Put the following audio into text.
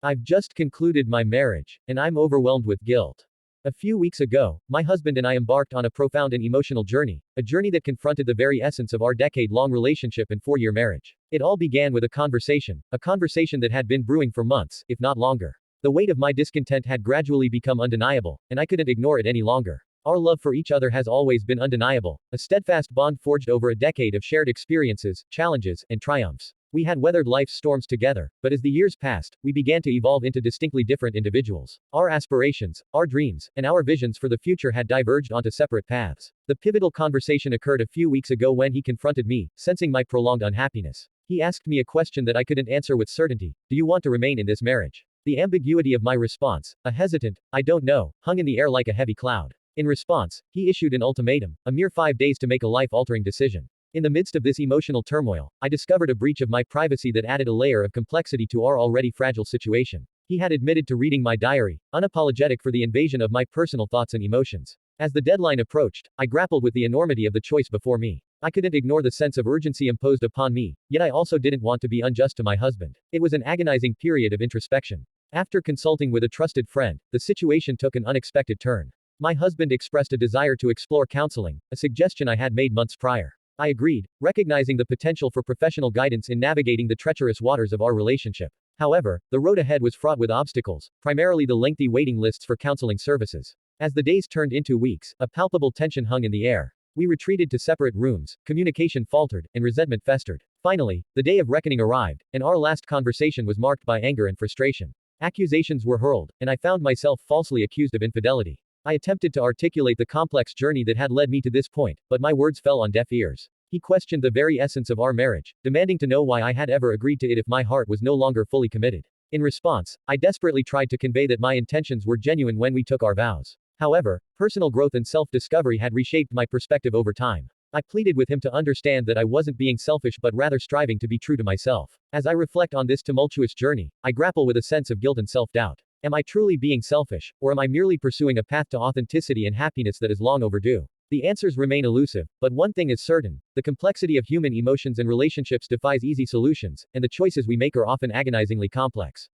I've just concluded my marriage, and I'm overwhelmed with guilt. A few weeks ago, my husband and I embarked on a profound and emotional journey, a journey that confronted the very essence of our decade-long relationship and 4-year marriage. It all began with a conversation that had been brewing for months, if not longer. The weight of my discontent had gradually become undeniable, and I couldn't ignore it any longer. Our love for each other has always been undeniable, a steadfast bond forged over a decade of shared experiences, challenges, and triumphs. We had weathered life's storms together, but as the years passed, we began to evolve into distinctly different individuals. Our aspirations, our dreams, and our visions for the future had diverged onto separate paths. The pivotal conversation occurred a few weeks ago when he confronted me, sensing my prolonged unhappiness. He asked me a question that I couldn't answer with certainty: do you want to remain in this marriage? The ambiguity of my response, a hesitant, I don't know, hung in the air like a heavy cloud. In response, he issued an ultimatum, a mere 5 days to make a life-altering decision. In the midst of this emotional turmoil, I discovered a breach of my privacy that added a layer of complexity to our already fragile situation. He had admitted to reading my diary, unapologetic for the invasion of my personal thoughts and emotions. As the deadline approached, I grappled with the enormity of the choice before me. I couldn't ignore the sense of urgency imposed upon me, yet I also didn't want to be unjust to my husband. It was an agonizing period of introspection. After consulting with a trusted friend, the situation took an unexpected turn. My husband expressed a desire to explore counseling, a suggestion I had made months prior. I agreed, recognizing the potential for professional guidance in navigating the treacherous waters of our relationship. However, the road ahead was fraught with obstacles, primarily the lengthy waiting lists for counseling services. As the days turned into weeks, a palpable tension hung in the air. We retreated to separate rooms, communication faltered, and resentment festered. Finally, the day of reckoning arrived, and our last conversation was marked by anger and frustration. Accusations were hurled, and I found myself falsely accused of infidelity. I attempted to articulate the complex journey that had led me to this point, but my words fell on deaf ears. He questioned the very essence of our marriage, demanding to know why I had ever agreed to it if my heart was no longer fully committed. In response, I desperately tried to convey that my intentions were genuine when we took our vows. However, personal growth and self-discovery had reshaped my perspective over time. I pleaded with him to understand that I wasn't being selfish but rather striving to be true to myself. As I reflect on this tumultuous journey, I grapple with a sense of guilt and self-doubt. Am I truly being selfish, or am I merely pursuing a path to authenticity and happiness that is long overdue? The answers remain elusive, but one thing is certain: the complexity of human emotions and relationships defies easy solutions, and the choices we make are often agonizingly complex.